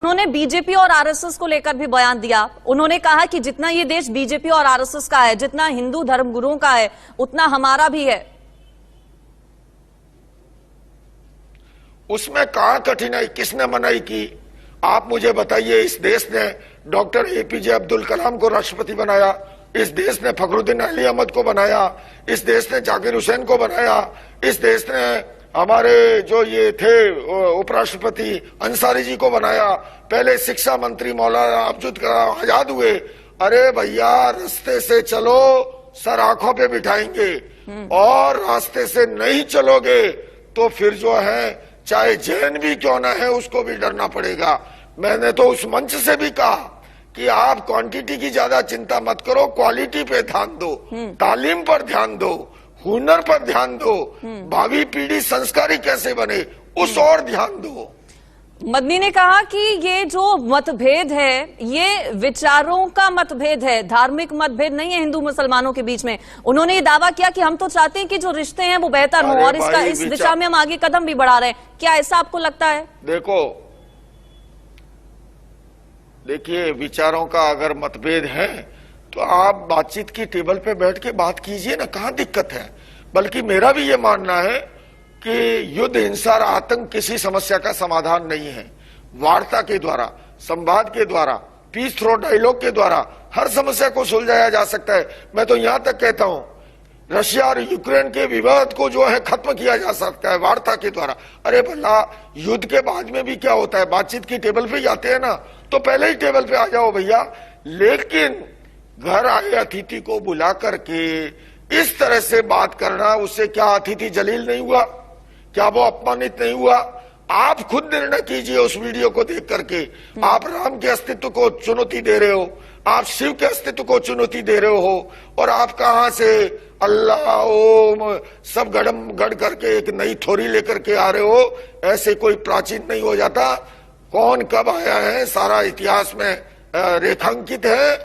उन्होंने बीजेपी और आरएसएस को लेकर भी बयान दिया। उन्होंने कहा कि जितना ये देश बीजेपी और आरएसएस का है, जितना हिंदू धर्मगुरुओं का है, उतना हमारा भी है। उसमें कहां कठिनाई, किसने मनाई की? आप मुझे बताइए। इस देश ने डॉक्टर एपीजे अब्दुल कलाम को राष्ट्रपति बनाया, इस देश ने फखरुद्दीन अली अहमद को बनाया, इस देश ने जाकिर हुसैन को बनाया, इस देश ने हमारे जो ये थे उपराष्ट्रपति अंसारी जी को बनाया, पहले शिक्षा मंत्री मौलाना अब्दुल कलाम आजाद हुए। अरे भैया, रास्ते से चलो सर आंखों पे बिठाएंगे, और रास्ते से नहीं चलोगे तो फिर जो है चाहे जैन भी क्यों ना है उसको भी डरना पड़ेगा। मैंने तो उस मंच से भी कहा कि आप क्वांटिटी की ज्यादा चिंता मत करो, क्वालिटी पे ध्यान दो, तालीम पर ध्यान दो, हुनर पर ध्यान दो, भावी पीढ़ी संस्कारी कैसे बने उस और ध्यान दो। मदनी ने कहा कि ये जो मतभेद है ये विचारों का मतभेद है, धार्मिक मतभेद नहीं है हिंदू मुसलमानों के बीच में। उन्होंने ये दावा किया कि हम तो चाहते हैं कि जो रिश्ते हैं वो बेहतर हों, और इस दिशा में हम आगे कदम भी बढ़ा रहे हैं। क्या ऐसा आपको लगता है? देखिए, विचारों का अगर मतभेद है तो आप बातचीत की टेबल पे बैठ के बात कीजिए ना, कहां दिक्कत है। बल्कि मेरा भी ये मानना है कि युद्ध, हिंसा और आतंक किसी समस्या का समाधान नहीं है। वार्ता के द्वारा, संवाद के द्वारा, पीस थ्रो डायलॉग के द्वारा हर समस्या को सुलझाया जा सकता है। मैं तो यहां तक कहता हूं, रशिया और यूक्रेन के विवाद को जो है खत्म किया जा सकता है वार्ता के द्वारा। अरे भला, युद्ध के बाद में भी क्या होता है, बातचीत की टेबल पे जाते हैं ना, तो पहले ही टेबल पे आ जाओ भैया। लेकिन घर आए अतिथि को बुला करके इस तरह से बात करना, उससे क्या अतिथि जलील नहीं हुआ? क्या वो अपमानित नहीं हुआ? आप खुद निर्णय कीजिए उस वीडियो को देख करके। आप राम के अस्तित्व को चुनौती दे रहे हो, आप शिव के अस्तित्व को चुनौती दे रहे हो, और आप कहां से अल्लाह ओम सब गड़ करके एक नई थोरी लेकर के आ रहे हो। ऐसे कोई प्राचीन नहीं हो जाता। कौन कब आया है सारा इतिहास में रेखांकित है।